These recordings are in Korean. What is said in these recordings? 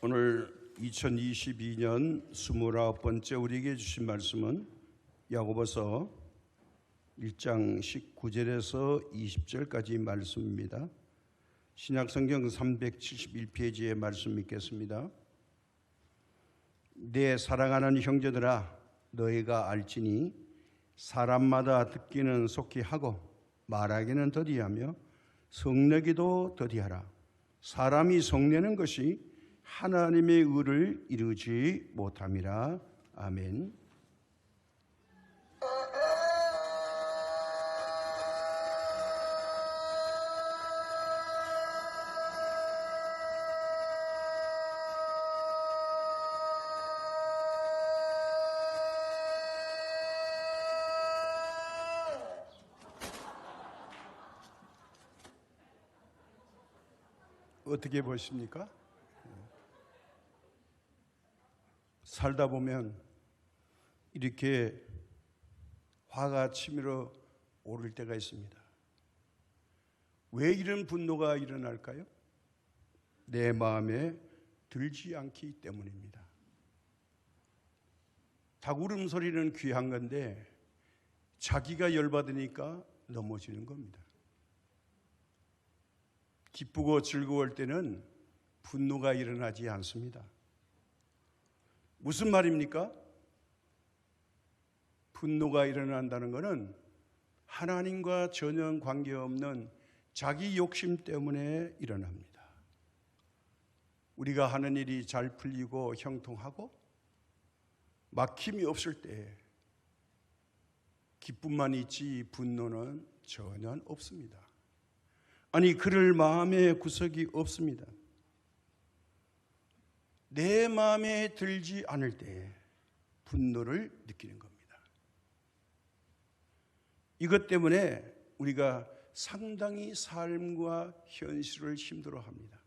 오늘 2022년 29번째 우리에게 주신 말씀은 야고보서 1장 19절에서 20절까지 말씀입니다. 신약성경 371페이지의 말씀 읽겠습니다. 내 사랑하는 형제들아, 너희가 알지니 사람마다 듣기는 속히 하고 말하기는 더디하며 성내기도 더디하라. 사람이 성내는 것이 하나님의 의를 이루지 못함이라. 아멘. 어떻게 보십니까? 살다 보면 이렇게 화가 치밀어 오를 때가 있습니다. 왜 이런 분노가 일어날까요? 내 마음에 들지 않기 때문입니다. 닭 울음소리는 귀한 건데 자기가 열받으니까 넘어지는 겁니다. 기쁘고 즐거울 때는 분노가 일어나지 않습니다. 무슨 말입니까? 분노가 일어난다는 것은 하나님과 전혀 관계없는 자기 욕심 때문에 일어납니다. 우리가 하는 일이 잘 풀리고 형통하고 막힘이 없을 때 기쁨만 있지 분노는 전혀 없습니다. 아니, 그럴 마음의 구석이 없습니다. 내 마음에 들지 않을 때 분노를 느끼는 겁니다. 이것 때문에 우리가 상당히 삶과 현실을 힘들어합니다.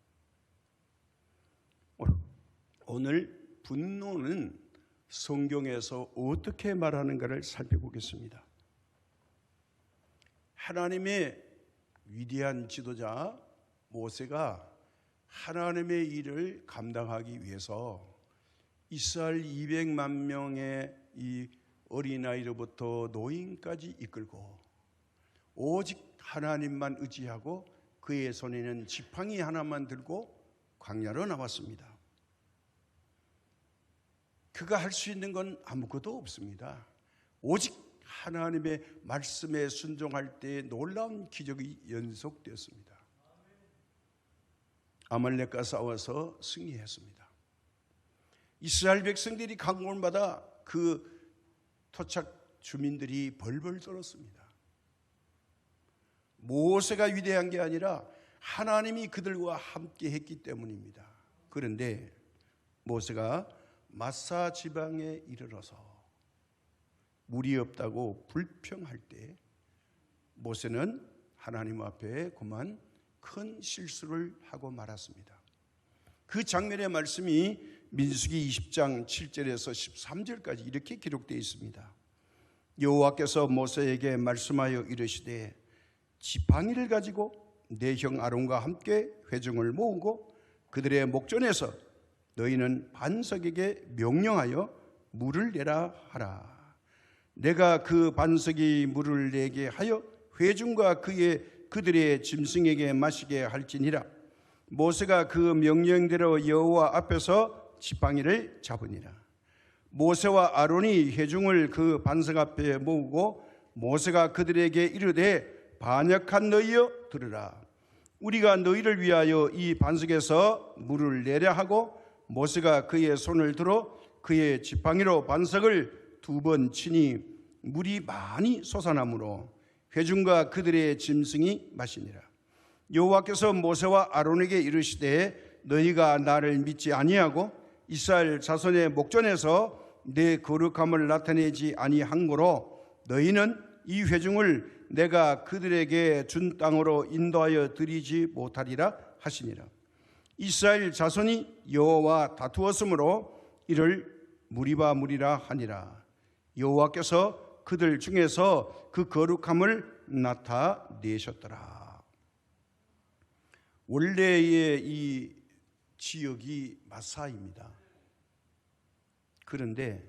오늘 분노는 성경에서 어떻게 말하는가를 살펴보겠습니다. 하나님의 위대한 지도자 모세가 하나님의 일을 감당하기 위해서 이스라엘 200만 명의 이 어린아이로부터 노인까지 이끌고 오직 하나님만 의지하고 그의 손에는 지팡이 하나만 들고 광야로 나왔습니다. 그가 할 수 있는 건 아무것도 없습니다. 오직 하나님의 말씀에 순종할 때 놀라운 기적이 연속되었습니다. 아말렉과 싸워서 승리했습니다. 이스라엘 백성들이 강권받아 그 토착 주민들이 벌벌 떨었습니다. 모세가 위대한 게 아니라 하나님이 그들과 함께 했기 때문입니다. 그런데 모세가 마사 지방에 이르러서 물이 없다고 불평할 때 모세는 하나님 앞에 그만 큰 실수를 하고 말았습니다. 그 장면의 말씀이 민수기 20장 7절에서 13절까지 이렇게 기록되어 있습니다. 여호와께서 모세에게 말씀하여 이르시되 지팡이를 가지고 내 형 아론과 함께 회중을 모으고 그들의 목전에서 너희는 반석에게 명령하여 물을 내라 하라. 내가 그 반석이 물을 내게 하여 회중과 그들의 짐승에게 마시게 할지니라. 모세가 그 명령대로 여호와 앞에서 지팡이를 잡으니라. 모세와 아론이 회중을 그 반석 앞에 모으고 모세가 그들에게 이르되 반역한 너희여 들으라. 우리가 너희를 위하여 이 반석에서 물을 내려 하고 모세가 그의 손을 들어 그의 지팡이로 반석을 2번 치니 물이 많이 솟아나므로 회중과 그들의 짐승이 마시니라. 여호와께서 모세와 아론에게 이르시되 너희가 나를 믿지 아니하고 이스라엘 자손의 목전에서 내 거룩함을 나타내지 아니한 고로 너희는 이 회중을 내가 그들에게 준 땅으로 인도하여 드리지 못하리라 하시니라. 이스라엘 자손이 여호와와 다투었으므로 이를 무리바 하니라. 여호와께서 그들 중에서 그 거룩함을 나타내셨더라. 원래의 이 지역이 마사입니다. 그런데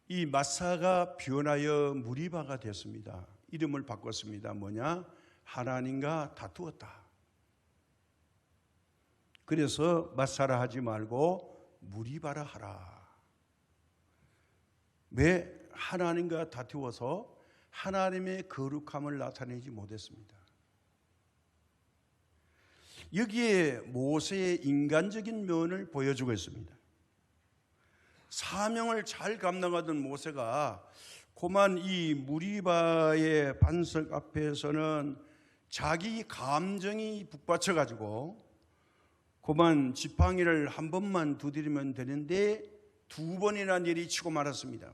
이 마사가 변하여 무리바가 됐습니다. 이름을 바꿨습니다. 뭐냐? 하나님과 다투었다. 그래서 마사라 하지 말고 무리바라 하라. 왜? 하나님과 다투어서 하나님의 거룩함을 나타내지 못했습니다. 여기에 모세의 인간적인 면을 보여주고 있습니다. 사명을 잘 감당하던 모세가 고만 이 무리바의 반석 앞에서는 자기 감정이 북받쳐 가지고 고만 지팡이를 한 번만 두드리면 되는데 두 번이나 내리치고 말았습니다.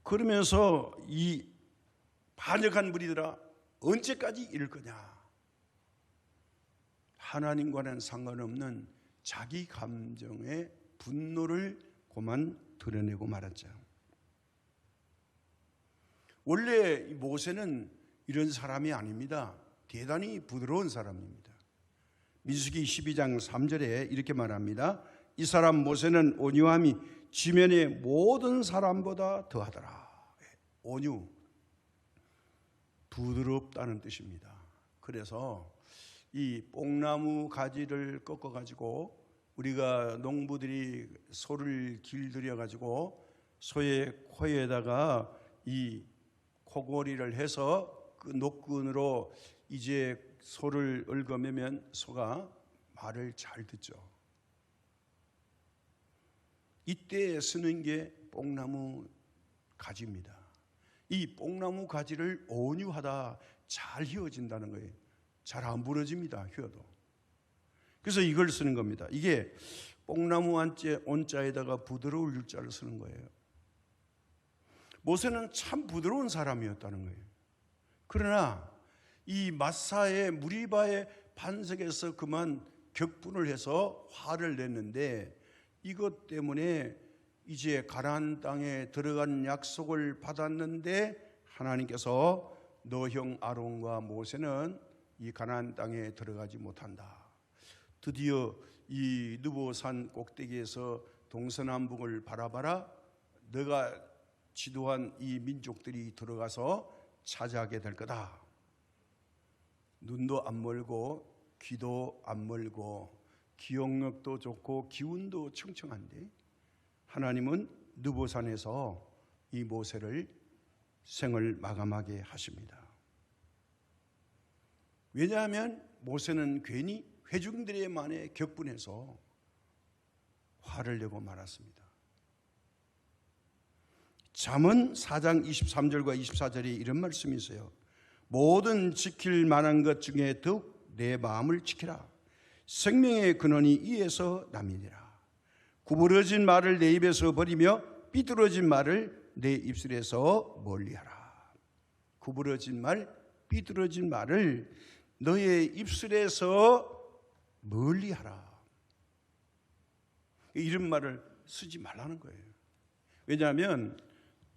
그러면서 이 반역한 무리들아 언제까지 이럴 거냐? 하나님과는 상관없는 자기 감정의 분노를 고만 드러내고 말았죠. 원래 모세는 이런 사람이 아닙니다. 대단히 부드러운 사람입니다. 민수기 12장 3절에 이렇게 말합니다. 이 사람 모세는 온유함이 지면의 모든 사람보다 더하더라. 온유, 부드럽다는 뜻입니다. 그래서 이 뽕나무 가지를 꺾어 가지고 우리가 농부들이 소를 길들여 가지고 소의 코에다가 이 코골이를 해서 그 노끈으로 이제 소를 얽어매면 소가 말을 잘 듣죠. 이때 쓰는 게 뽕나무 가지입니다. 이 뽕나무 가지를 온유하다, 잘 휘어진다는 거예요. 잘 안 부러집니다. 휘어도. 그래서 이걸 쓰는 겁니다. 이게 뽕나무 온자에다가 부드러울 유자를 쓰는 거예요. 모세는 참 부드러운 사람이었다는 거예요. 그러나 이 마사의 무리바의 반석에서 그만 격분을 해서 화를 냈는데 이것 때문에 이제 가나안 땅에 들어간 약속을 받았는데 하나님께서 너 형 아론과 모세는 이 가나안 땅에 들어가지 못한다. 드디어 이 느보산 꼭대기에서 동서남북을 바라봐라. 너가 지도한 이 민족들이 들어가서 차지하게 될 거다. 눈도 안 멀고 귀도 안 멀고 기억력도 좋고 기운도 청청한데 하나님은 느보산에서 이 모세를 생을 마감하게 하십니다. 왜냐하면 모세는 괜히 회중들의 만에 격분해서 화를 내고 말았습니다. 잠언 4장 23절과 24절에 이런 말씀이 있어요. 모든 지킬 만한 것 중에 더욱 내 마음을 지키라. 생명의 근원이 이에서 남이니라. 구부러진 말을 내 입에서 버리며 삐뚤어진 말을 내 입술에서 멀리하라. 구부러진 말, 삐뚤어진 말을 너의 입술에서 멀리하라. 이런 말을 쓰지 말라는 거예요. 왜냐하면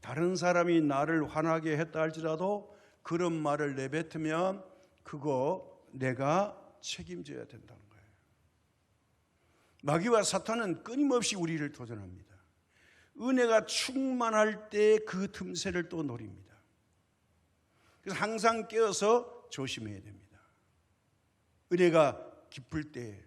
다른 사람이 나를 화나게 했다 할지라도 그런 말을 내뱉으면 그거 내가 책임져야 된다는 거예요. 마귀와 사탄은 끊임없이 우리를 도전합니다. 은혜가 충만할 때 그 틈새를 또 노립니다. 그래서 항상 깨어서 조심해야 됩니다. 은혜가 깊을 때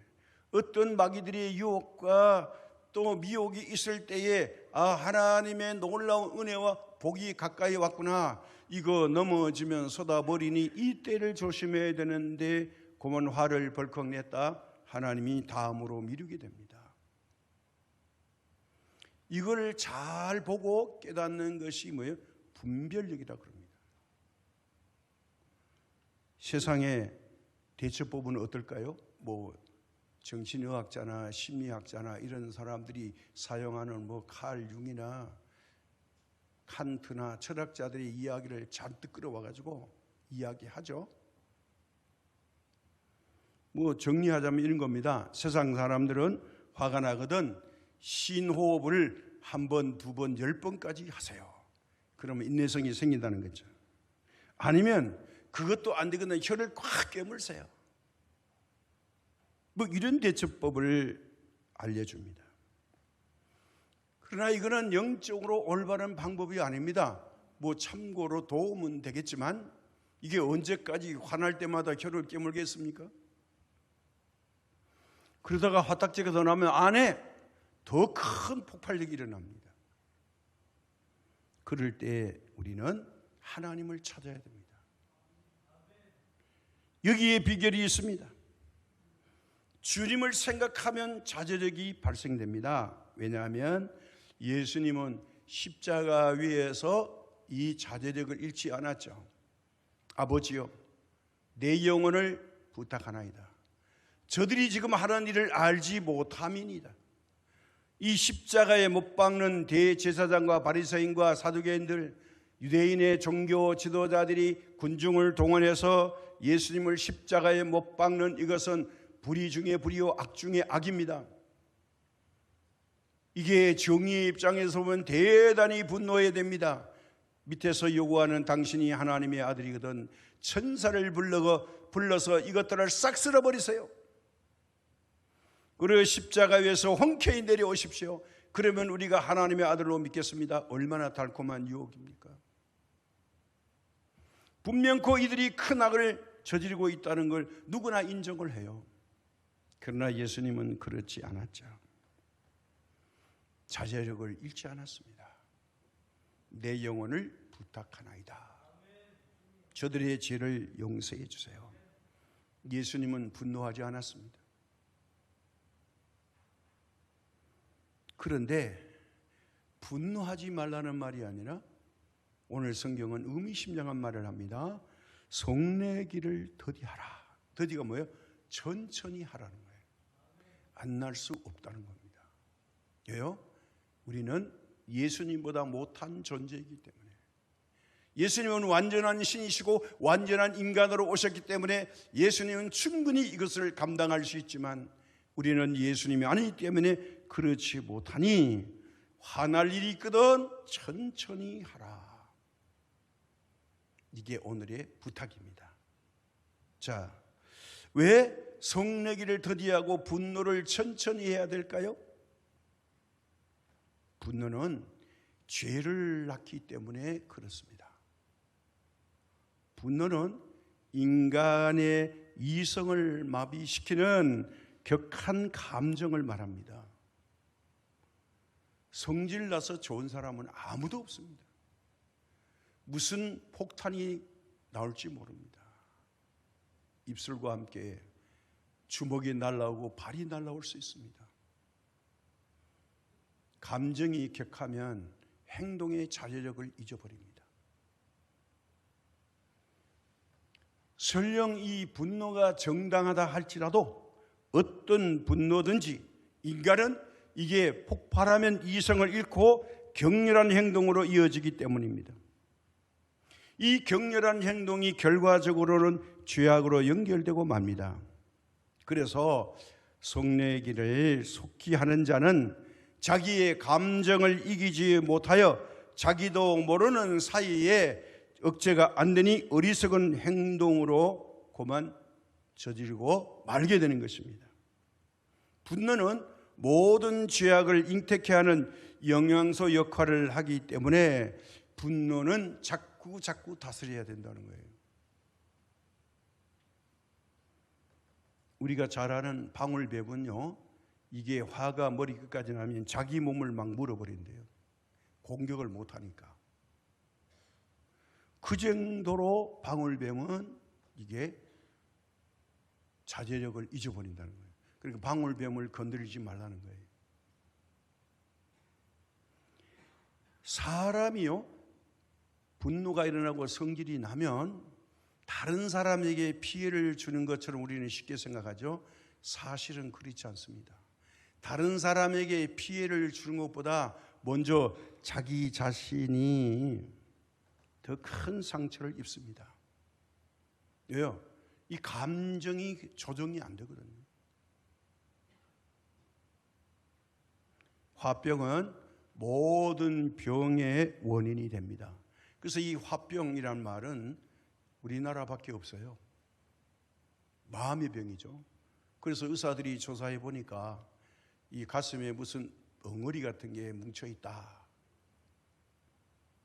어떤 마귀들의 유혹과 또 미혹이 있을 때에 하나님의 놀라운 은혜와 복이 가까이 왔구나. 이거 넘어지면 쏟아버리니 이 때를 조심해야 되는데 고만 화를 벌컥 냈다. 하나님이 다음으로 미루게 됩니다. 이걸 잘 보고 깨닫는 것이 뭐예요? 분별력이라 그럽니다. 세상의 대처법은 어떨까요? 정신의학자나 심리학자나 이런 사람들이 사용하는 칼 융이나 칸트나 철학자들의 이야기를 잔뜩 끌어와가지고 이야기하죠. 정리하자면 이런 겁니다. 세상 사람들은 화가 나거든 신호흡을 한 번, 두 번, 10번까지 하세요. 그러면 인내성이 생긴다는 거죠. 아니면 그것도 안 되거든 혀를 꽉 깨물세요. 뭐 이런 대처법을 알려줍니다. 그러나 이거는 영적으로 올바른 방법이 아닙니다. 뭐 참고로 도움은 되겠지만 이게 언제까지 화날 때마다 혀를 깨물겠습니까? 그러다가 화딱지가 더 나면 안에 더 큰 폭발력이 일어납니다. 그럴 때 우리는 하나님을 찾아야 됩니다. 여기에 비결이 있습니다. 주님을 생각하면 자제력이 발생됩니다. 왜냐하면 예수님은 십자가 위에서 이 자제력을 잃지 않았죠. 아버지요, 내 영혼을 부탁하나이다. 저들이 지금 하는 일을 알지 못함이니이다. 이 십자가에 못 박는 대제사장과 바리새인과 사두개인들, 유대인의 종교 지도자들이 군중을 동원해서 예수님을 십자가에 못 박는 이것은 불의 중에 불의요 악 중에 악입니다. 이게 정의의 입장에서 보면 대단히 분노해야 됩니다. 밑에서 요구하는 당신이 하나님의 아들이거든 천사를 불러서 이것들을 싹 쓸어버리세요. 그리고 십자가 위에서 흔쾌히 내려오십시오. 그러면 우리가 하나님의 아들로 믿겠습니다. 얼마나 달콤한 유혹입니까? 분명코 이들이 큰 악을 저지르고 있다는 걸 누구나 인정을 해요. 그러나 예수님은 그렇지 않았죠. 자제력을 잃지 않았습니다. 내 영혼을 부탁하나이다. 저들의 죄를 용서해 주세요. 예수님은 분노하지 않았습니다. 그런데 분노하지 말라는 말이 아니라 오늘 성경은 의미심장한 말을 합니다. 성내기를 더디하라. 더디가 뭐예요? 천천히 하라는 거예요. 안 날 수 없다는 겁니다. 왜요? 우리는 예수님보다 못한 존재이기 때문에, 예수님은 완전한 신이시고 완전한 인간으로 오셨기 때문에 예수님은 충분히 이것을 감당할 수 있지만 우리는 예수님이 아니기 때문에 그렇지 못하니 화날 일이 있거든 천천히 하라. 이게 오늘의 부탁입니다. 자, 왜 성내기를 더디하고 분노를 천천히 해야 될까요? 분노는 죄를 낳기 때문에 그렇습니다. 분노는 인간의 이성을 마비시키는 격한 감정을 말합니다. 성질 나서 좋은 사람은 아무도 없습니다. 무슨 폭탄이 나올지 모릅니다. 입술과 함께 주먹이 날아오고 발이 날아올 수 있습니다. 감정이 격하면 행동의 자제력을 잊어버립니다. 설령 이 분노가 정당하다 할지라도 어떤 분노든지 인간은 이게 폭발하면 이성을 잃고 격렬한 행동으로 이어지기 때문입니다. 이 격렬한 행동이 결과적으로는 죄악으로 연결되고 맙니다. 그래서 성내기를 속히 하는 자는 자기의 감정을 이기지 못하여 자기도 모르는 사이에 억제가 안 되니 어리석은 행동으로 그만 저지르고 말게 되는 것입니다. 분노는 모든 죄악을 잉태케 하는 영양소 역할을 하기 때문에 분노는 자꾸 다스려야 된다는 거예요. 우리가 잘 아는 방울뱀은요, 이게 화가 머리끝까지 나면 자기 몸을 막 물어버린대요. 공격을 못하니까. 그 정도로 방울뱀은 이게 자제력을 잊어버린다는 거예요. 그러니까 방울뱀을 건드리지 말라는 거예요. 사람이요, 분노가 일어나고 성질이 나면 다른 사람에게 피해를 주는 것처럼 우리는 쉽게 생각하죠. 사실은 그렇지 않습니다. 다른 사람에게 피해를 주는 것보다 먼저 자기 자신이 더 큰 상처를 입습니다. 왜요? 이 감정이 조정이 안 되거든요. 화병은 모든 병의 원인이 됩니다. 그래서 이 화병이란 말은 우리나라밖에 없어요. 마음의 병이죠. 그래서 의사들이 조사해 보니까 이 가슴에 무슨 엉어리 같은 게 뭉쳐 있다,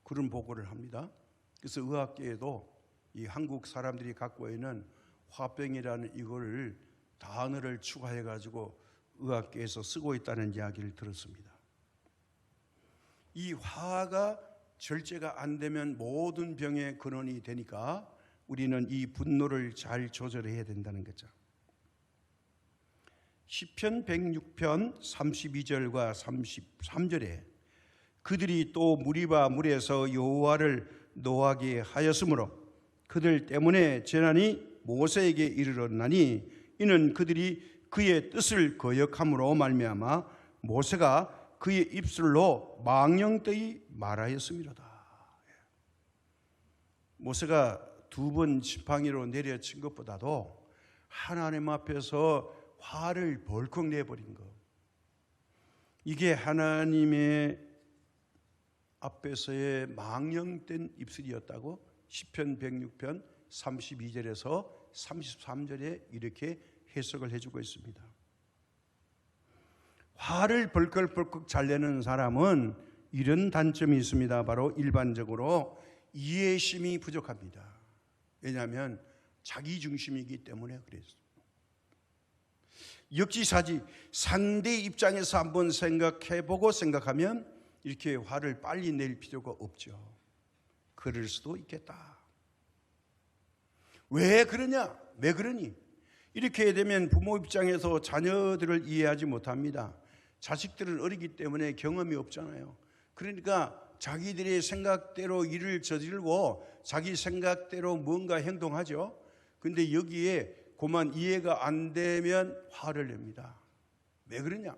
그런 보고를 합니다. 그래서 의학계에도 이 한국 사람들이 갖고 있는 화병이라는 이거를 단어를 추가해 가지고 의학계에서 쓰고 있다는 이야기를 들었습니다. 이 화가 절제가 안 되면 모든 병의 근원이 되니까 우리는 이 분노를 잘 조절해야 된다는 거죠. 시편 106편 32절과 33절에 그들이 또 무리바 물에서 여호와를 노하게 하였으므로 그들 때문에 재난이 모세에게 이르렀나니 이는 그들이 그의 뜻을 거역함으로 말미암아 모세가 그의 입술로 망령되이 말하였음이로다. 모세가 2번 지팡이로 내려친 것보다도 하나님 앞에서 화를 벌컥 내버린 것, 이게 하나님의 앞에서의 망령된 입술이었다고 시편 106편 32절에서 33절에 이렇게 해석을 해주고 있습니다. 화를 벌컥벌컥 잘 내는 사람은 이런 단점이 있습니다. 바로 일반적으로 이해심이 부족합니다. 왜냐하면 자기 중심이기 때문에 그랬습니다. 역지사지, 상대 입장에서 한번 생각해보고 생각하면 이렇게 화를 빨리 낼 필요가 없죠. 그럴 수도 있겠다. 왜 그러냐? 왜 그러니? 이렇게 되면 부모 입장에서 자녀들을 이해하지 못합니다. 자식들은 어리기 때문에 경험이 없잖아요. 그러니까 자기들의 생각대로 일을 저지르고 자기 생각대로 뭔가 행동하죠. 근데 여기에 그만 이해가 안 되면 화를 냅니다. 왜 그러냐?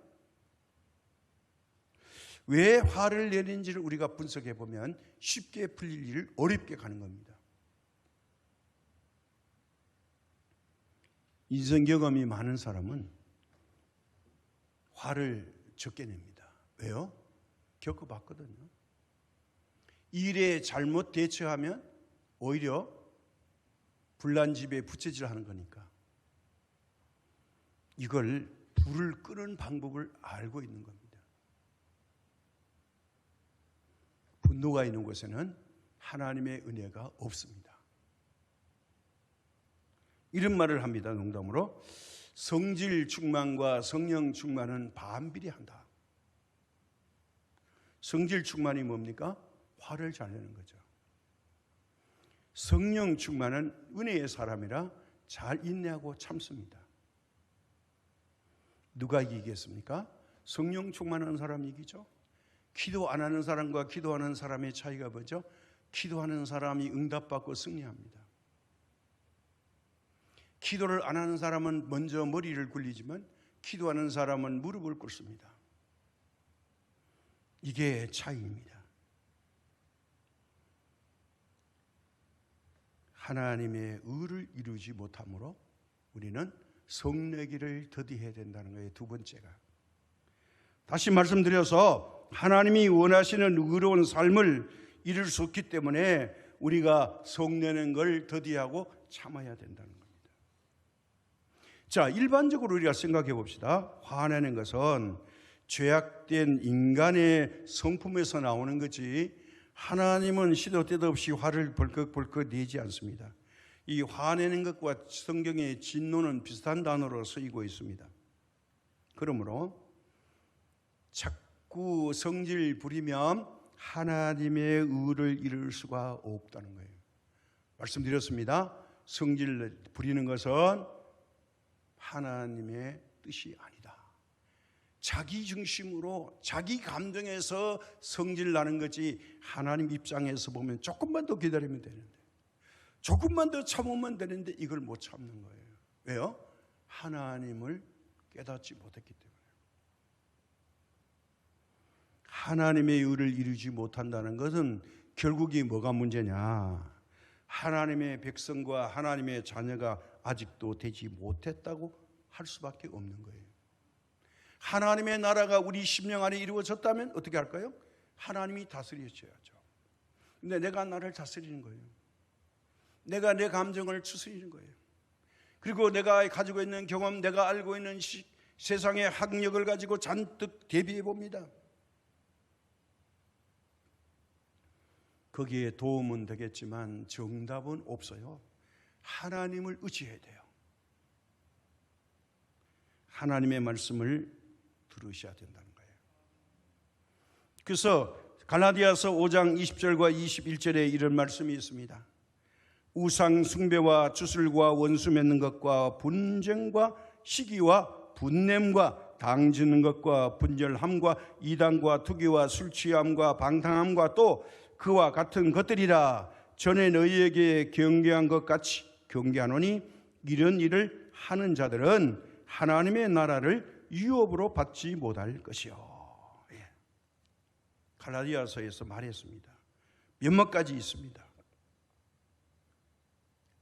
왜 화를 내는지를 우리가 분석해 보면 쉽게 풀릴 일을 어렵게 가는 겁니다. 인생 경험이 많은 사람은 화를 적게 냅니다. 왜요? 겪어봤거든요. 일에 잘못 대처하면 오히려 불난집에 부채질하는 거니까. 이걸 불을 끄는 방법을 알고 있는 겁니다. 분노가 있는 곳에는 하나님의 은혜가 없습니다. 이런 말을 합니다. 농담으로. 성질 충만과 성령 충만은 반비례한다. 성질 충만이 뭡니까? 화를 잘 내는 거죠. 성령 충만은 은혜의 사람이라 잘 인내하고 참습니다. 누가 이기겠습니까? 성령 충만한 사람이 이기죠. 기도 안 하는 사람과 기도하는 사람의 차이가 뭐죠? 기도하는 사람이 응답받고 승리합니다. 기도를 안 하는 사람은 먼저 머리를 굴리지만 기도하는 사람은 무릎을 꿇습니다. 이게 차이입니다. 하나님의 의를 이루지 못함으로 우리는 성내기를 더디해야 된다는 거예요. 두 번째가. 다시 말씀드려서 하나님이 원하시는 의로운 삶을 이룰 수 없기 때문에 우리가 성내는 걸 더디하고 참아야 된다는 겁니다. 자, 일반적으로 우리가 생각해 봅시다. 화내는 것은 죄악된 인간의 성품에서 나오는 거지 하나님은 시도 때도 없이 화를 벌컥벌컥 내지 않습니다. 이 화내는 것과 성경의 진노는 비슷한 단어로 쓰이고 있습니다. 그러므로 자꾸 성질 부리면 하나님의 의를 이룰 수가 없다는 거예요. 말씀드렸습니다. 성질 부리는 것은 하나님의 뜻이 아니다. 자기 중심으로 자기 감정에서 성질 나는 거지 하나님 입장에서 보면 조금만 더 기다리면 되는데 조금만 더 참으면 되는데 이걸 못 참는 거예요. 왜요? 하나님을 깨닫지 못했기 때문에. 하나님의 의를 이루지 못한다는 것은 결국이 뭐가 문제냐? 하나님의 백성과 하나님의 자녀가 아직도 되지 못했다고 할 수밖에 없는 거예요. 하나님의 나라가 우리 심령 안에 이루어졌다면 어떻게 할까요? 하나님이 다스려줘야죠. 근데 내가 나를 다스리는 거예요. 내가 내 감정을 추스리는 거예요. 그리고 내가 가지고 있는 경험, 내가 알고 있는 세상의 학력을 가지고 잔뜩 대비해 봅니다. 거기에 도움은 되겠지만 정답은 없어요. 하나님을 의지해야 돼요. 하나님의 말씀을 들으셔야 된다는 거예요. 그래서 갈라디아서 5장 20절과 21절에 이런 말씀이 있습니다. 우상 숭배와 주술과 원수 맺는 것과 분쟁과 시기와 분냄과 당짓는 것과 분절함과 이단과 투기와 술 취함과 방탕함과 또 그와 같은 것들이라. 전에 너희에게 경계한 것 같이 경계하노니 이런 일을 하는 자들은 하나님의 나라를 유업으로 받지 못할 것이요. 갈라디아서에서 말했습니다. 몇몇 가지 있습니다.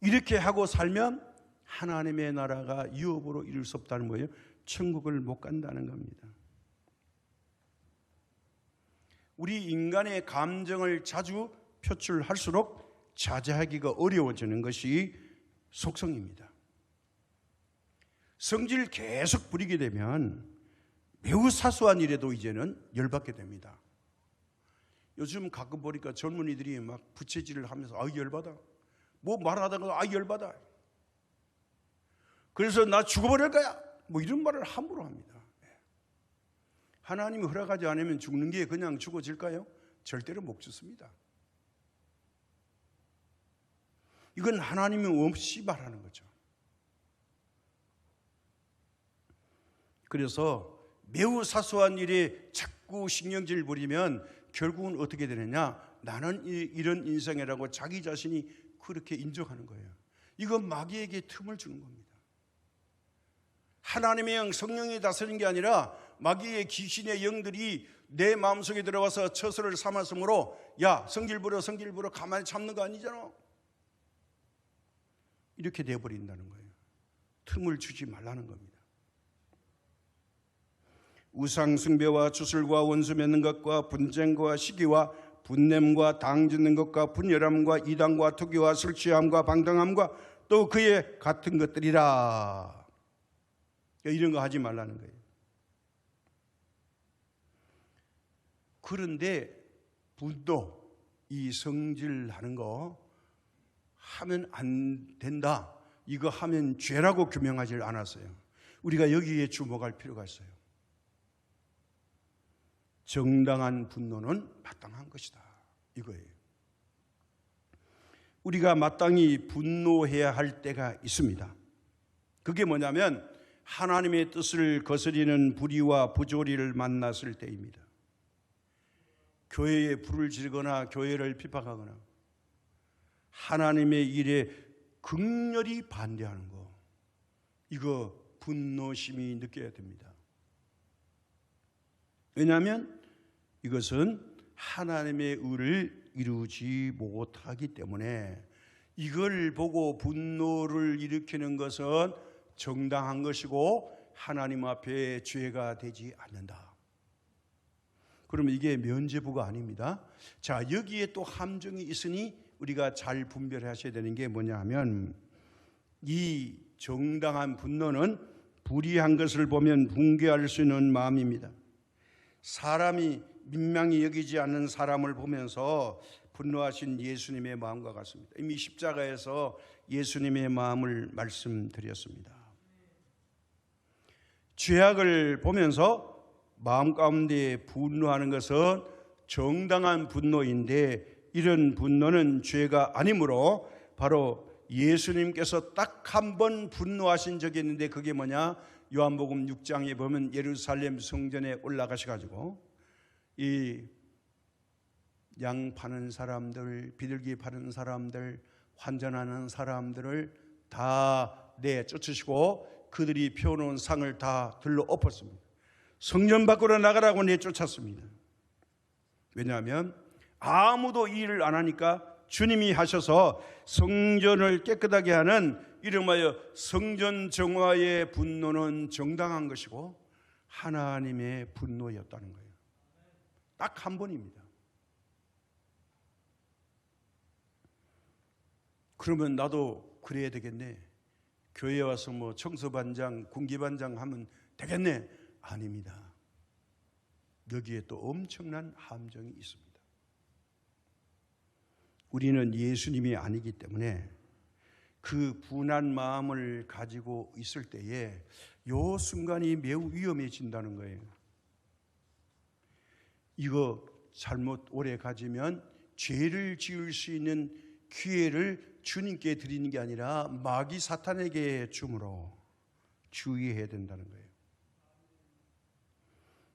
이렇게 하고 살면 하나님의 나라가 유업으로 이룰 수 없다는 거예요. 천국을 못 간다는 겁니다. 우리 인간의 감정을 자주 표출할수록 자제하기가 어려워지는 것이 속성입니다. 성질 계속 부리게 되면 매우 사소한 일에도 이제는 열받게 됩니다. 요즘 가끔 보니까 젊은이들이 막 부채질을 하면서 열받아. 뭐 말하다가 열받아. 그래서 나 죽어버릴 거야. 뭐 이런 말을 함부로 합니다. 하나님이 허락하지 않으면 죽는 게 그냥 죽어질까요? 절대로 못 죽습니다. 이건 하나님이 없이 말하는 거죠. 그래서 매우 사소한 일에 자꾸 신경질 부리면 결국은 어떻게 되느냐? 나는 이런 인생이라고 자기 자신이 그렇게 인정하는 거예요. 이건 마귀에게 틈을 주는 겁니다. 하나님의 영, 성령이 다스리는 게 아니라 마귀의 귀신의 영들이 내 마음속에 들어와서 처소를 삼았으므로 야, 성질 부려 가만히 참는 거 아니잖아. 이렇게 돼버린다는 거예요. 틈을 주지 말라는 겁니다. 우상 숭배와 주술과 원수 맺는 것과 분쟁과 시기와 분냄과 당짓는 것과 분열함과 이단과 투기와 술 취함과 방탕함과 또 그에 같은 것들이라. 이런 거 하지 말라는 거예요. 그런데 분노, 이 성질하는 거 하면 안 된다. 이거 하면 죄라고 규명하지 않았어요. 우리가 여기에 주목할 필요가 있어요. 정당한 분노는 마땅한 것이다. 이거예요. 우리가 마땅히 분노해야 할 때가 있습니다. 그게 뭐냐면 하나님의 뜻을 거스리는 불의와 부조리를 만났을 때입니다. 교회에 불을 지르거나 교회를 핍박하거나 하나님의 일에 극렬히 반대하는 거, 이거 분노심이 느껴야 됩니다. 왜냐하면 이것은 하나님의 의를 이루지 못하기 때문에 이걸 보고 분노를 일으키는 것은 정당한 것이고 하나님 앞에 죄가 되지 않는다. 그러면 이게 면죄부가 아닙니다. 자, 여기에 또 함정이 있으니 우리가 잘 분별하셔야 되는 게 뭐냐 하면 이 정당한 분노는 불의한 것을 보면 붕괴할 수 있는 마음입니다. 사람이 민망히 여기지 않는 사람을 보면서 분노하신 예수님의 마음과 같습니다. 이미 십자가에서 예수님의 마음을 말씀드렸습니다. 죄악을 보면서 마음 가운데 분노하는 것은 정당한 분노인데 이런 분노는 죄가 아니므로 바로 예수님께서 딱 한 번 분노하신 적이 있는데 그게 뭐냐? 요한복음 6장에 보면 예루살렘 성전에 올라가셔가지고 이 양 파는 사람들, 비둘기 파는 사람들, 환전하는 사람들을 다 내쫓으시고 그들이 펴놓은 상을 다 들러 엎었습니다. 성전 밖으로 나가라고 내쫓았습니다. 왜냐하면 아무도 이 일을 안 하니까 주님이 하셔서 성전을 깨끗하게 하는 이름하여 성전 정화의 분노는 정당한 것이고 하나님의 분노였다는 거예요. 딱 한 번입니다. 그러면 나도 그래야 되겠네. 교회 와서 뭐 청소반장, 군기반장 하면 되겠네. 아닙니다. 여기에 또 엄청난 함정이 있습니다. 우리는 예수님이 아니기 때문에 그 분한 마음을 가지고 있을 때에 요 순간이 매우 위험해진다는 거예요. 이거 잘못 오래 가지면 죄를 지을 수 있는 기회를 주님께 드리는 게 아니라 마귀 사탄에게 주므로 주의해야 된다는 거예요.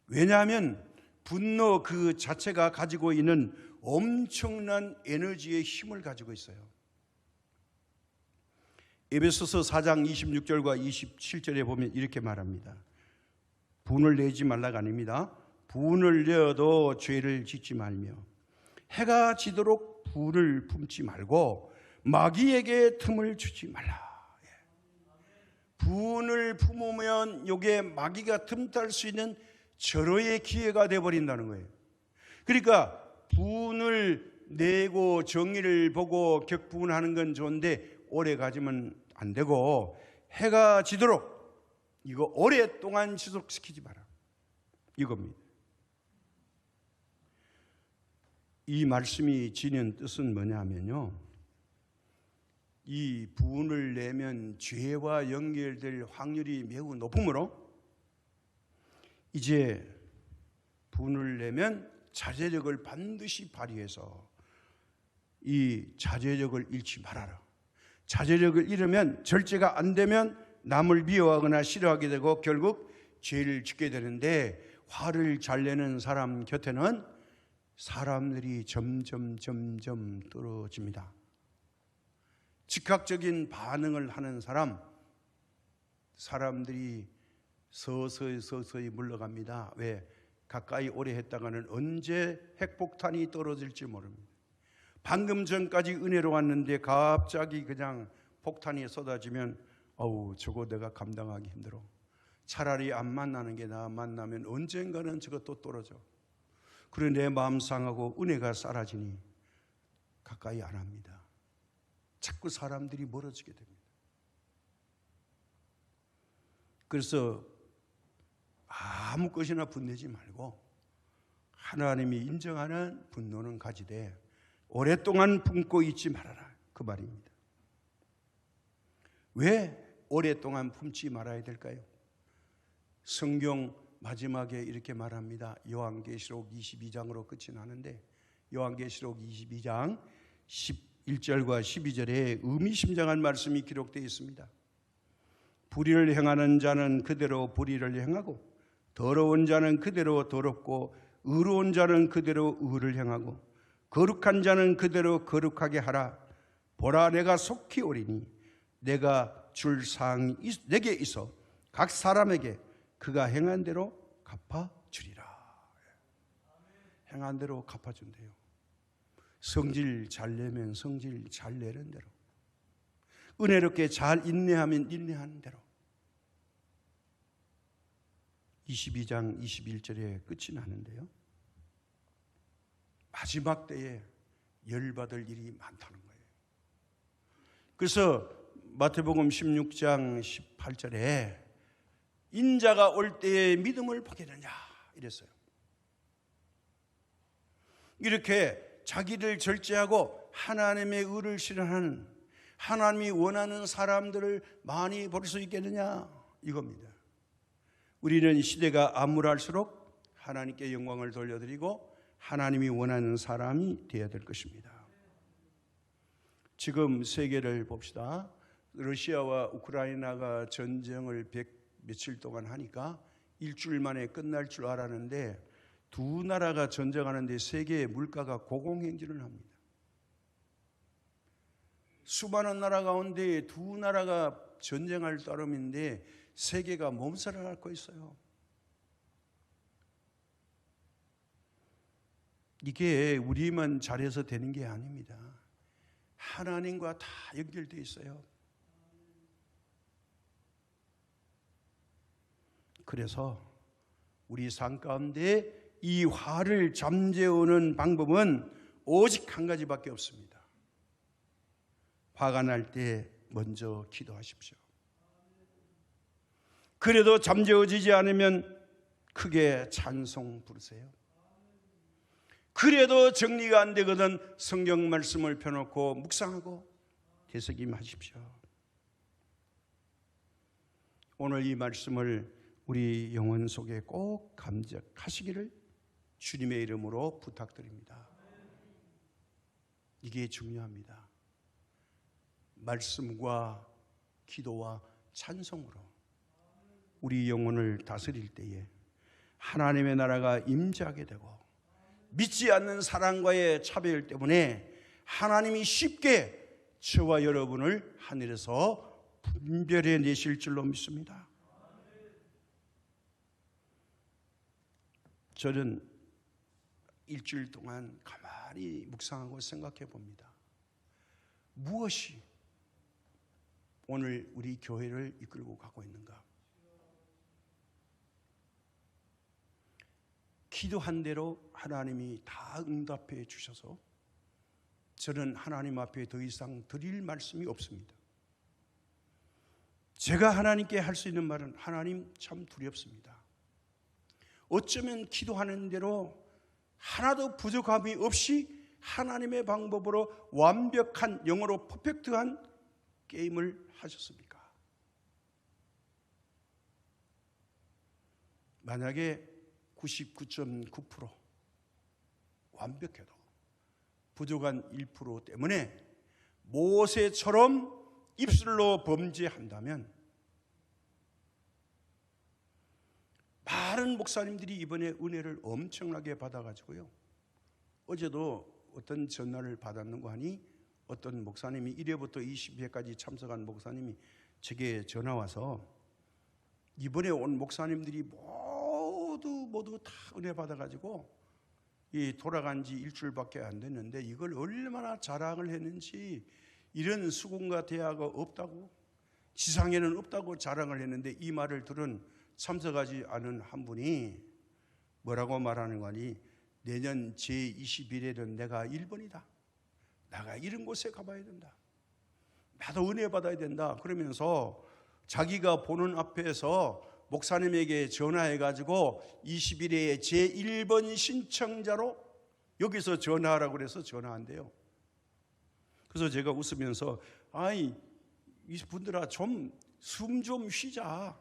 왜냐하면 분노 그 자체가 가지고 있는 엄청난 에너지의 힘을 가지고 있어요. 에베소서 4장 26절과 27절에 보면 이렇게 말합니다. 분을 내지 말라가 아닙니다. 분을 내어도 죄를 짓지 말며 해가 지도록 분을 품지 말고 마귀에게 틈을 주지 말라. 분을 품으면 이게 마귀가 틈탈 수 있는 절호의 기회가 되어버린다는 거예요. 그러니까 분을 내고 정의를 보고 격분하는 건 좋은데 오래 가지면 안 되고 해가 지도록 이거 오랫동안 지속시키지 마라. 이겁니다. 이 말씀이 지닌 뜻은 뭐냐면요, 이 분을 내면 죄와 연결될 확률이 매우 높으므로 이제 분을 내면 자제력을 반드시 발휘해서 이 자제력을 잃지 말아라. 자제력을 잃으면 절제가 안 되면 남을 미워하거나 싫어하게 되고 결국 죄를 짓게 되는데, 화를 잘 내는 사람 곁에는 사람들이 점점 떨어집니다. 즉각적인 반응을 하는 사람들이 서서히 물러갑니다. 왜? 가까이 오래 했다가는 언제 핵폭탄이 떨어질지 모릅니다. 방금 전까지 은혜로 왔는데 갑자기 그냥 폭탄이 쏟아지면 저거 내가 감당하기 힘들어. 차라리 안 만나는 게 나아. 만나면 언젠가는 저것도 떨어져. 그래 내 마음 상하고 은혜가 사라지니 가까이 안 합니다. 자꾸 사람들이 멀어지게 됩니다. 그래서 아무 것이나 분내지 말고 하나님이 인정하는 분노는 가지되 오랫동안 품고 있지 말아라, 그 말입니다. 왜 오랫동안 품지 말아야 될까요? 성경 마지막에 이렇게 말합니다. 요한계시록 22장으로 끝이 나는데 요한계시록 22장 11절과 12절에 의미심장한 말씀이 기록되어 있습니다. 불의를 행하는 자는 그대로 불의를 행하고 더러운 자는 그대로 더럽고 의로운 자는 그대로 의를 행하고 거룩한 자는 그대로 거룩하게 하라. 보라, 내가 속히 오리니 내가 줄 사항이 내게 있어 각 사람에게 그가 행한 대로 갚아주리라. 행한 대로 갚아준대요. 성질 잘 내면 성질 잘 내는 대로, 은혜롭게 잘 인내하면 인내하는 대로. 22장 21절에 끝이 나는데요, 마지막 때에 열받을 일이 많다는 거예요. 그래서 마태복음 16장 18절에 인자가 올 때에 믿음을 보겠느냐 이랬어요. 이렇게 자기를 절제하고 하나님의 의를 실현하는, 하나님이 원하는 사람들을 많이 볼 수 있겠느냐 이겁니다. 우리는 시대가 암울할수록 하나님께 영광을 돌려드리고 하나님이 원하는 사람이 되어야 될 것입니다. 지금 세계를 봅시다. 러시아와 우크라이나가 전쟁을 며칠 동안 하니까 일주일 만에 끝날 줄 알았는데 두 나라가 전쟁하는데 세계의 물가가 고공행진을 합니다. 수많은 나라 가운데 두 나라가 전쟁할 따름인데 세계가 몸살을 앓고 있어요. 이게 우리만 잘해서 되는 게 아닙니다. 하나님과 다 연결되어 있어요. 그래서 우리 삶 가운데 이 화를 잠재우는 방법은 오직 한 가지밖에 없습니다. 화가 날 때 먼저 기도하십시오. 그래도 잠재워지지 않으면 크게 찬송 부르세요. 그래도 정리가 안 되거든 성경 말씀을 펴놓고 묵상하고 되새김하십시오. 오늘 이 말씀을 우리 영혼 속에 꼭 감격하시기를 주님의 이름으로 부탁드립니다. 이게 중요합니다. 말씀과 기도와 찬송으로 우리 영혼을 다스릴 때에 하나님의 나라가 임재하게 되고, 믿지 않는 사랑과의 차별 때문에 하나님이 쉽게 저와 여러분을 하늘에서 분별해 내실 줄로 믿습니다. 저는 일주일 동안 가만히 묵상하고 생각해 봅니다. 무엇이 오늘 우리 교회를 이끌고 가고 있는가? 기도한 대로 하나님이 다 응답해 주셔서 저는 하나님 앞에 더 이상 드릴 말씀이 없습니다. 제가 하나님께 할 수 있는 말은, 하나님 참 두렵습니다. 어쩌면 기도하는 대로 하나도 부족함이 없이 하나님의 방법으로 완벽한, 영어로 퍼펙트한 게임을 하셨습니까? 만약에 99.9% 완벽해도 부족한 1% 때문에 모세처럼 입술로 범죄한다면, 많은 목사님들이 이번에 은혜를 엄청나게 받아가지고요, 어제도 어떤 전화를 받았는고 하니 어떤 목사님이 1회부터 20회까지 참석한 목사님이 제게 전화 와서, 이번에 온 목사님들이 모두 다 은혜 받아가지고 이 돌아간 지 일주일밖에 안 됐는데 이걸 얼마나 자랑을 했는지, 이런 수군과 대화가 없다고, 지상에는 없다고 자랑을 했는데, 이 말을 들은 참석하지 않은 한 분이 뭐라고 말하는 거니, 내년 제21회는 내가 1번이다. 내가 이런 곳에 가봐야 된다. 나도 은혜 받아야 된다. 그러면서 자기가 보는 앞에서 목사님에게 전화해가지고 21회에 제1번 신청자로 여기서 전화하라고 그래서 전화한대요. 그래서 제가 웃으면서, 아이, 이 분들아, 좀 숨 좀 쉬자.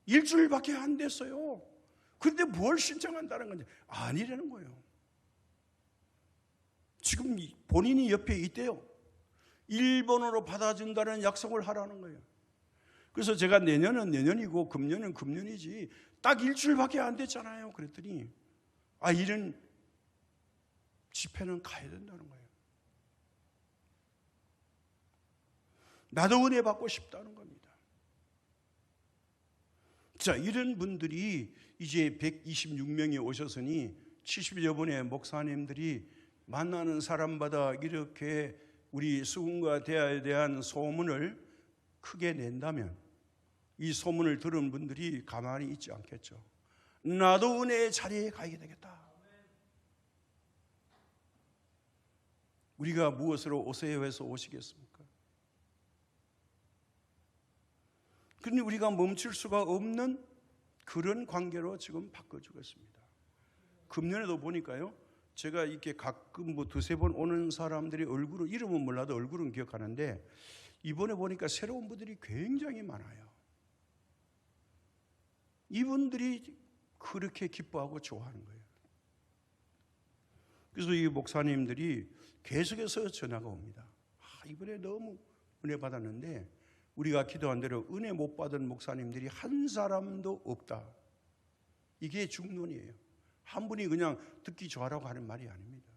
일주일밖에 안 됐어요. 그런데 뭘 신청한다는 건지 아니라는 거예요. 지금 본인이 옆에 있대요. 1번으로 받아준다는 약속을 하라는 거예요. 그래서 제가 내년은 내년이고 금년은 금년이지 딱 일주일밖에 안 됐잖아요. 그랬더니, 이런 집회는 가야 된다는 거예요. 나도 은혜 받고 싶다는 겁니다. 자, 이런 분들이 이제 126명이 오셨으니 70여 분의 목사님들이 만나는 사람마다 이렇게 우리 수군과 대화에 대한 소문을 크게 낸다면, 이 소문을 들은 분들이 가만히 있지 않겠죠. 나도 은혜의 자리에 가야 되겠다. 우리가 무엇으로 오세요 해서 오시겠습니까? 그런데 우리가 멈출 수가 없는 그런 관계로 지금 바꿔주겠습니다. 금년에도 보니까요, 제가 이렇게 가끔 두세 번 오는 사람들이 얼굴은, 이름은 몰라도 얼굴은 기억하는데, 이번에 보니까 새로운 분들이 굉장히 많아요. 이분들이 그렇게 기뻐하고 좋아하는 거예요. 그래서 이 목사님들이 계속해서 전화가 옵니다. 이번에 너무 은혜 받았는데 우리가 기도한 대로 은혜 못 받은 목사님들이 한 사람도 없다. 이게 중론이에요. 한 분이 그냥 듣기 좋아라고 하는 말이 아닙니다.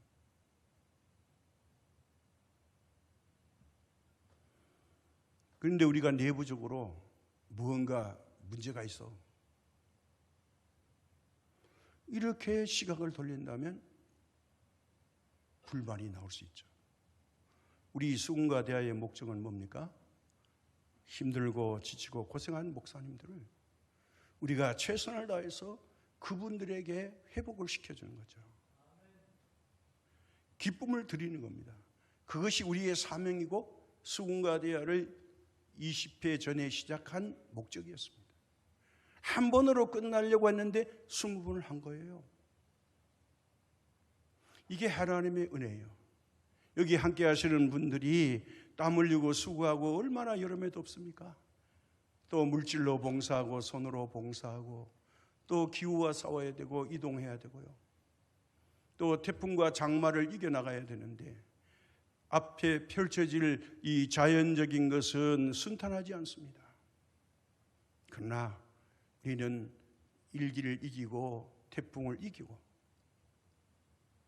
그런데 우리가 내부적으로 무언가 문제가 있어. 이렇게 시각을 돌린다면 불만이 나올 수 있죠. 우리 수군과 대화의 목적은 뭡니까? 힘들고 지치고 고생한 목사님들을 우리가 최선을 다해서 그분들에게 회복을 시켜주는 거죠. 기쁨을 드리는 겁니다. 그것이 우리의 사명이고, 수군과 대화를 20회 전에 시작한 목적이었습니다. 한 번으로 끝나려고 했는데 20번을 한 거예요. 이게 하나님의 은혜예요. 여기 함께 하시는 분들이 땀 흘리고 수고하고 얼마나 여름에도 없습니까? 또 물질로 봉사하고 손으로 봉사하고 또 기후와 싸워야 되고 이동해야 되고요. 또 태풍과 장마를 이겨나가야 되는데 앞에 펼쳐질 이 자연적인 것은 순탄하지 않습니다. 그러나 우리는 일기를 이기고 태풍을 이기고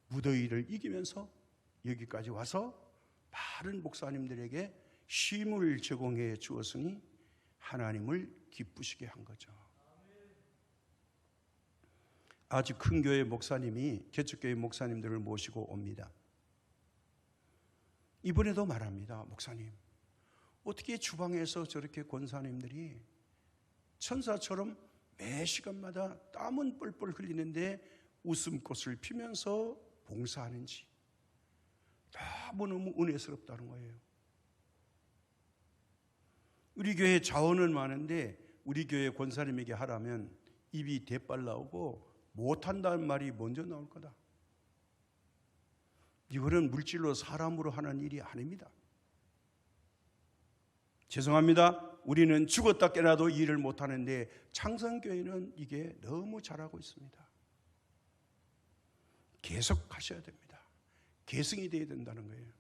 무더위를 이기면서 여기까지 와서 많은 목사님들에게 쉼을 제공해 주었으니 하나님을 기쁘시게 한 거죠. 아주 큰 교회 목사님이 개척교회 목사님들을 모시고 옵니다. 이번에도 말합니다. 목사님, 어떻게 주방에서 저렇게 권사님들이 천사처럼 매 시간마다 땀은 뻘뻘 흘리는데 웃음꽃을 피면서 봉사하는지 너무너무 은혜스럽다는 거예요. 우리 교회 자원은 많은데 우리 교회 권사님에게 하라면 입이 대빨 나오고 못한다는 말이 먼저 나올 거다. 이거는 물질로 사람으로 하는 일이 아닙니다. 죄송합니다. 우리는 죽었다 깨나도 일을 못하는데 창성교회는 이게 너무 잘하고 있습니다. 계속 하셔야 됩니다. 계승이 돼야 된다는 거예요.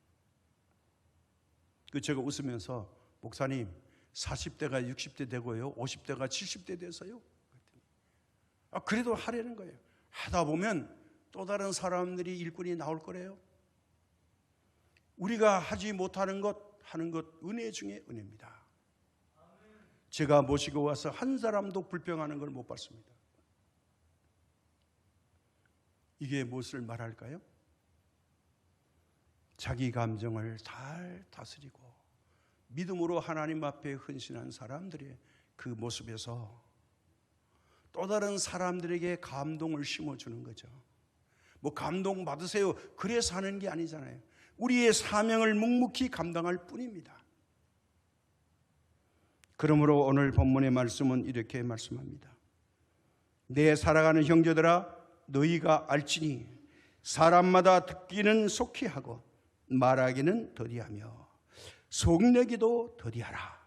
제가 웃으면서 목사님 40대가 60대 되고요 50대가 70대 돼서요 그래도 하려는 거예요. 하다 보면 또 다른 사람들이 일꾼이 나올 거래요. 우리가 하지 못하는 것 하는 것 은혜 중에 은혜입니다. 제가 모시고 와서 한 사람도 불평하는 걸 못 봤습니다. 이게 무엇을 말할까요? 자기 감정을 잘 다스리고 믿음으로 하나님 앞에 헌신한 사람들의 그 모습에서 또 다른 사람들에게 감동을 심어주는 거죠. 뭐 감동 받으세요 그래서 하는 게 아니잖아요. 우리의 사명을 묵묵히 감당할 뿐입니다. 그러므로 오늘 본문의 말씀은 이렇게 말씀합니다. 내 사랑하는 형제들아 너희가 알지니 사람마다 듣기는 속히 하고 말하기는 더디하며 속내기도 더디하라.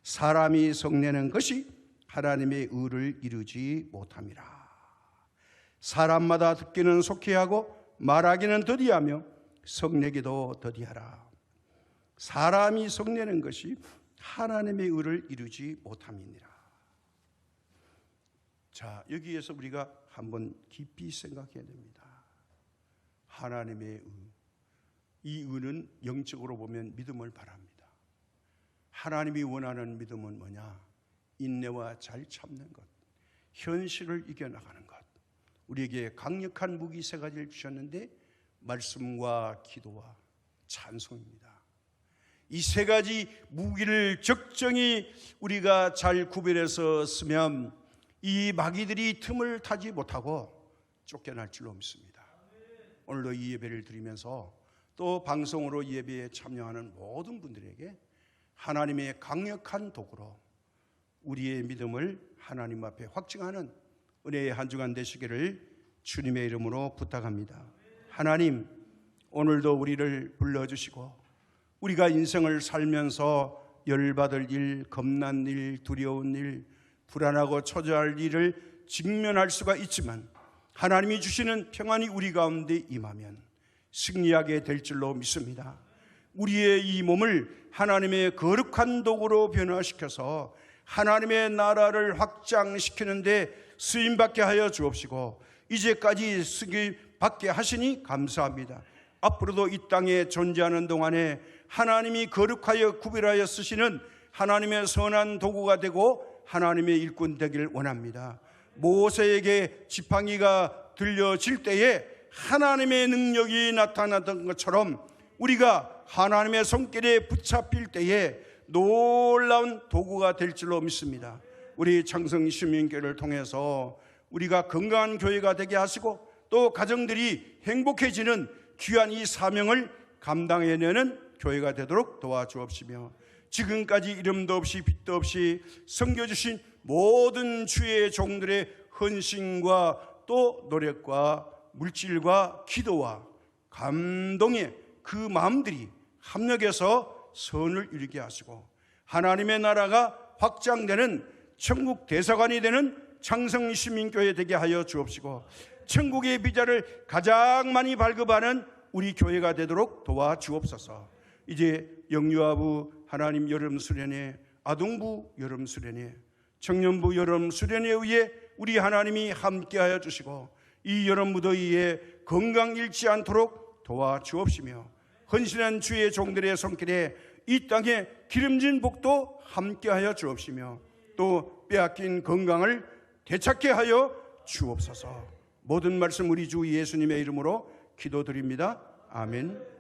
사람이 속내는 것이 하나님의 의를 이루지 못함이라. 사람마다 듣기는 속히 하고 말하기는 더디하며 속내기도 더디하라. 사람이 속내는 것이 하나님의 의를 이루지 못함이니라. 자, 여기에서 우리가 한번 깊이 생각해야 됩니다. 하나님의 의. 이 의는 영적으로 보면 믿음을 바랍니다. 하나님이 원하는 믿음은 뭐냐? 인내와 잘 참는 것, 현실을 이겨나가는 것. 우리에게 강력한 무기 세 가지를 주셨는데 말씀과 기도와 찬송입니다. 이 세 가지 무기를 적정히 우리가 잘 구별해서 쓰면 이 마귀들이 틈을 타지 못하고 쫓겨날 줄로 믿습니다. 오늘도 이 예배를 드리면서 또 방송으로 이 예배에 참여하는 모든 분들에게 하나님의 강력한 도구로 우리의 믿음을 하나님 앞에 확증하는 은혜의 한 주간 되시기를 주님의 이름으로 부탁합니다. 하나님, 오늘도 우리를 불러주시고 우리가 인생을 살면서 열받을 일, 겁난 일, 두려운 일, 불안하고 초조할 일을 직면할 수가 있지만 하나님이 주시는 평안이 우리 가운데 임하면 승리하게 될 줄로 믿습니다. 우리의 이 몸을 하나님의 거룩한 도구로 변화시켜서 하나님의 나라를 확장시키는데 쓰임받게 하여 주옵시고 이제까지 쓰임받게 하시니 감사합니다. 앞으로도 이 땅에 존재하는 동안에 하나님이 거룩하여 구별하여 쓰시는 하나님의 선한 도구가 되고 하나님의 일꾼 되기를 원합니다. 모세에게 지팡이가 들려질 때에 하나님의 능력이 나타났던 것처럼 우리가 하나님의 손길에 붙잡힐 때에 놀라운 도구가 될 줄로 믿습니다. 우리 창성시민교회를 통해서 우리가 건강한 교회가 되게 하시고 또 가정들이 행복해지는 귀한 이 사명을 감당해내는 교회가 되도록 도와주옵시며 지금까지 이름도 없이 빛도 없이 섬겨주신 모든 주의 종들의 헌신과 또 노력과 물질과 기도와 감동의 그 마음들이 합력해서 선을 이루게 하시고 하나님의 나라가 확장되는 천국 대사관이 되는 창성시민교회 되게 하여 주옵시고 천국의 비자를 가장 많이 발급하는 우리 교회가 되도록 도와주옵소서. 이제 영유아부 하나님 여름 수련회, 아동부 여름 수련회, 청년부 여름 수련회에 의해 우리 하나님이 함께하여 주시고 이 여름 무더위에 건강 잃지 않도록 도와주옵시며 헌신한 주의 종들의 손길에 이 땅에 기름진 복도 함께하여 주옵시며 또 빼앗긴 건강을 되찾게 하여 주옵소서. 모든 말씀 우리 주 예수님의 이름으로 기도드립니다. 아멘.